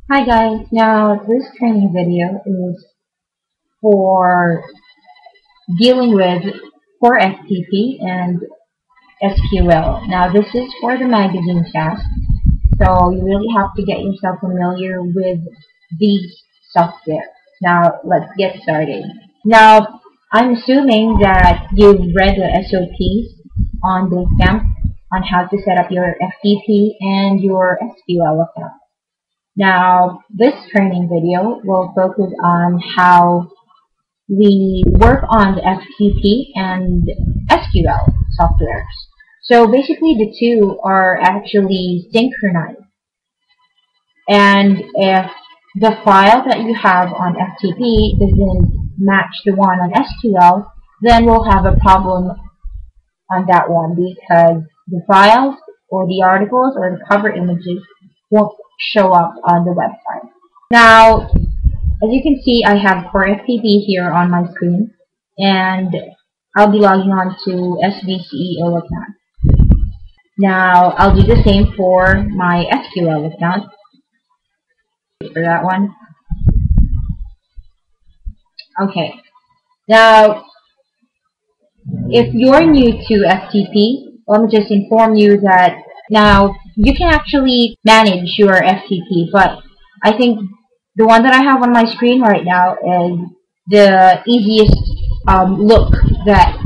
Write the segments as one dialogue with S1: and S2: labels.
S1: Hi guys, now this training video is for dealing with core FTP and SQL. Now this is for the magazine task, so you really have to get yourself familiar with these software. Now let's get started. Now I'm assuming that you've read the SOPs on Basecamp on how to set up your FTP and your SQL account. Now, this training video will focus on how we work on the FTP and SQL softwares. So basically the two are actually synchronized. And if the file that you have on FTP doesn't match the one on SQL, then we'll have a problem on that one because the files or the articles or the cover images won't show up on the website. Now, as you can see, I have core FTP here on my screen, and I'll be logging on to SBCEO account. Now, I'll do the same for my SQL account. For that one. Okay. Now, if you're new to FTP, let me just inform you that now you can actually manage your FTP, but I think the one that I have on my screen right now is the easiest look that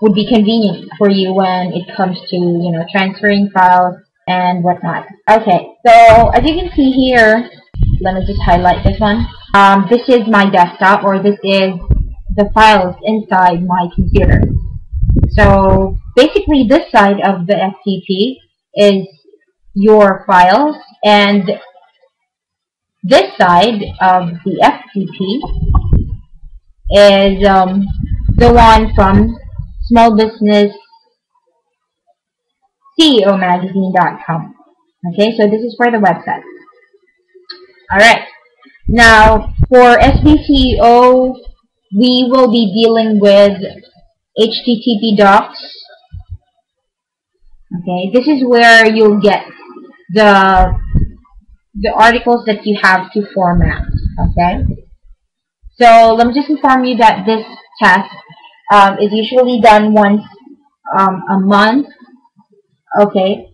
S1: would be convenient for you when it comes to transferring files and whatnot. Okay, so as you can see here, let me just highlight this one. This is my desktop, or this is the files inside my computer. So basically this side of the FTP is your files, and this side of the FTP is the one from Small Business CEO Magazine.com. Okay, so this is for the website. Alright, now for SBCEO, we will be dealing with HTTP docs. Okay, this is where you'll get the articles that you have to format. Okay, so let me just inform you that this task is usually done once a month. Okay,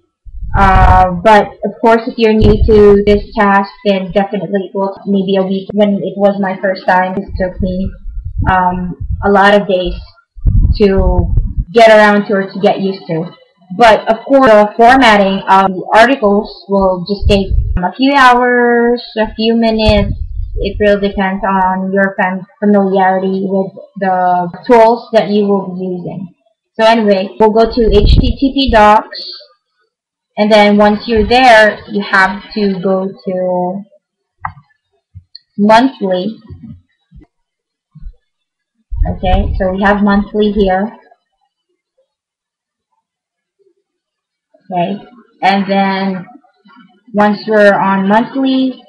S1: but of course, if you're new to this task, then definitely it will maybe a week. When it was my first time, this took me a lot of days to get around to or to get used to. But of course, the formatting of the articles will just take a few hours, a few minutes. It really depends on your familiarity with the tools that you will be using. So anyway, we'll go to HTTP docs, and then once you're there, you have to go to monthly. Okay, so we have monthly here. Okay, and then once we're on monthly,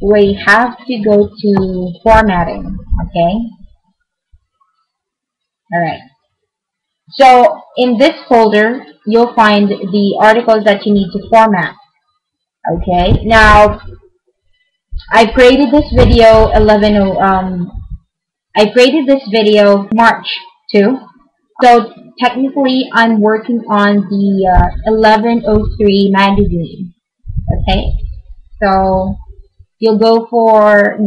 S1: we have to go to formatting. Okay, alright, so in this folder you'll find the articles that you need to format. Okay, now I've created this video I created this video March 2, so technically I'm working on the 1103 magazine. Okay, so you'll go for,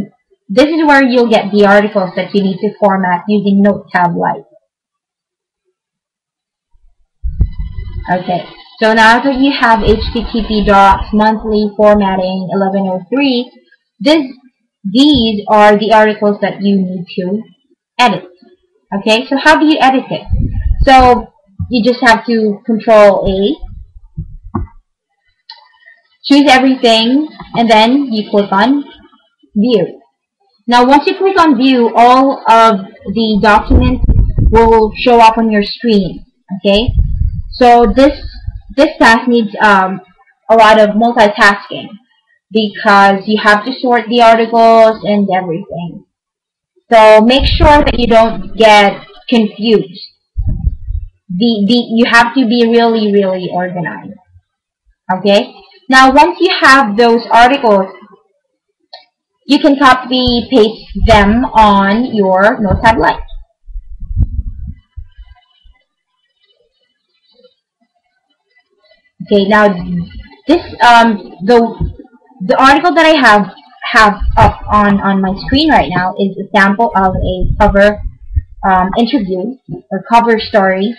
S1: this is where you'll get the articles that you need to format using Note Tab Lite. Okay, so now that you have HTTP docs, monthly, formatting, 1103, these are the articles that you need to edit. Okay, so how do you edit it? So you just have to Control A, choose everything, and then you click on View. Now once you click on View, all of the documents will show up on your screen. Okay, so this task needs a lot of multitasking because you have to sort the articles and everything. So make sure that you don't get confused. You have to be really, really organized. Okay? Now, once you have those articles you can copy paste them on your Notepad Lite. Okay, now this the article that I have up on my screen right now is a sample of a cover interview or cover story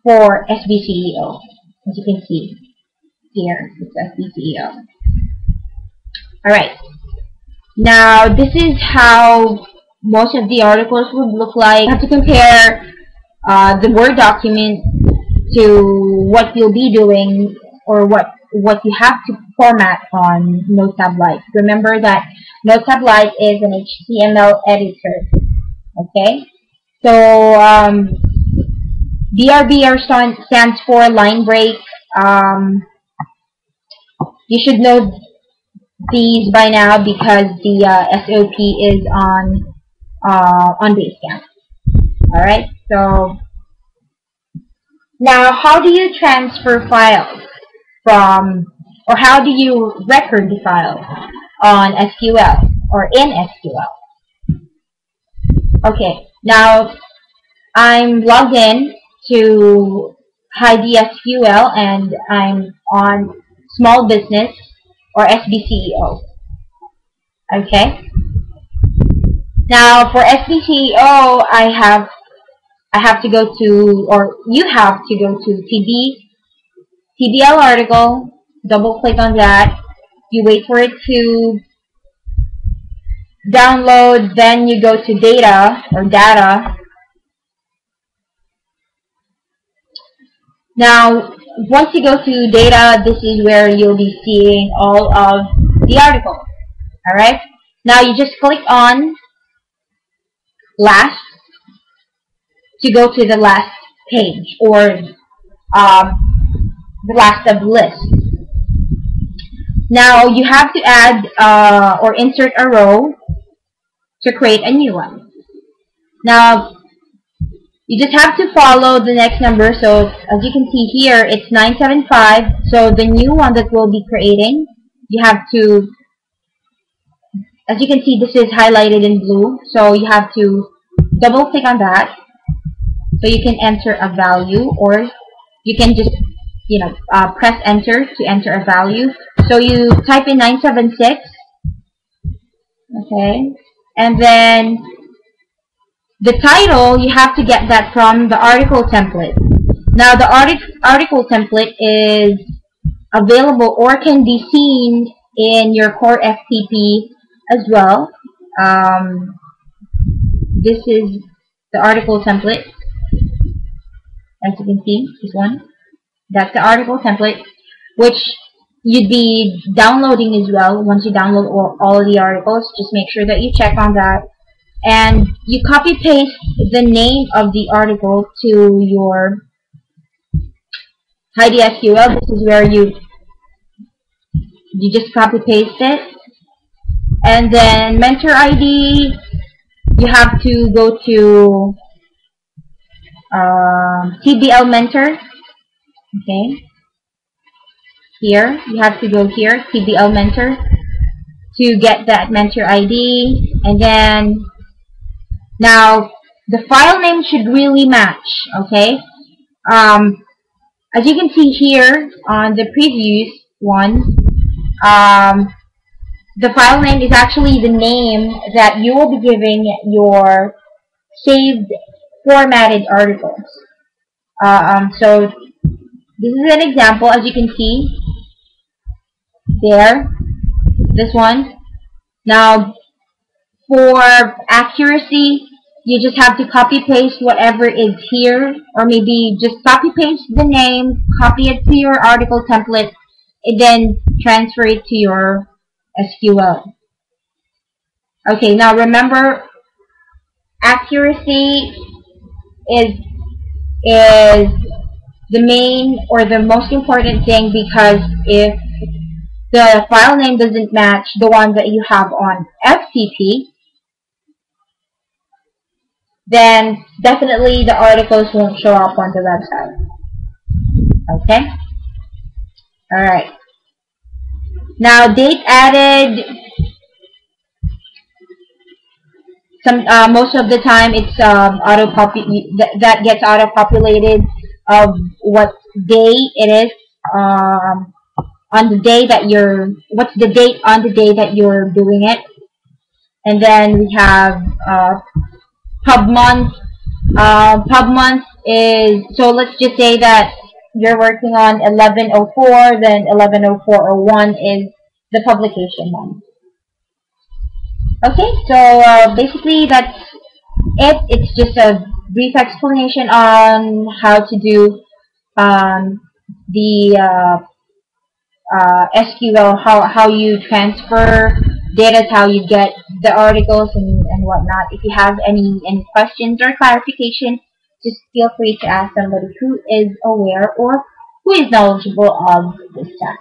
S1: for SBCEO. As you can see here, it's SBCEO. Alright, now this is how most of the articles would look like. You have to compare the Word document to what you'll be doing or what you have to format on Notepad Lite. Remember that Notepad Lite is an HTML editor. Okay, so BRBR stands for line break. You should know these by now because the SOP is on Basecamp. All right, so now how do you transfer files from, or how do you record the files on SQL or in SQL? Okay, now I'm logged in to SQL and I'm on small business or SBCEO. Okay. Now for SBCEO, I have to go to, or you have to go to TBL article, double click on that, you wait for it to download, then you go to data or data. Now once you go to data, this is where you'll be seeing all of the article. Alright, now you just click on last to go to the last page or the last of the list. Now you have to add or insert a row to create a new one. Now you just have to follow the next number. So as you can see here, it's 975. So the new one that we'll be creating, you have to, as you can see, this is highlighted in blue. So you have to double click on that. So you can enter a value, or you can just, press enter to enter a value. So you type in 976. Okay. And then the title, you have to get that from the article template. Now the article template is available or can be seen in your core FTP as well. This is the article template. As you can see, this one. That's the article template, which you'd be downloading as well. Once you download all of the articles, just make sure that you check on that. And you copy paste the name of the article to your SQL. This is where you just copy paste it. And then mentor ID, you have to go to TBL mentor. Okay. Here, you have to go here, TBL mentor, to get that mentor ID. And then now the file name should really match. Okay. As you can see here on the previous one, the file name is actually the name that you will be giving your saved formatted articles. So this is an example, as you can see there, this one. Now for accuracy, you just have to copy paste whatever is here, or maybe just copy paste the name, copy it to your article template, and then transfer it to your SQL. Okay, now remember, accuracy is the main or the most important thing, because if the file name doesn't match the one that you have on FTP, then definitely the articles won't show up on the website. Okay? Alright. Now date added, Most of the time it's that gets auto populated of what day it is, on the day that what's the date on the day that you're doing it. And then we have pub month. Pub month is, so let's just say that you're working on 1104, then 110401 is the publication month. Okay, so basically that's it. It's just a brief explanation on how to do the SQL, how you transfer data, how you get the articles and whatnot. If you have any questions or clarification, just feel free to ask somebody who is aware or who is knowledgeable of this task.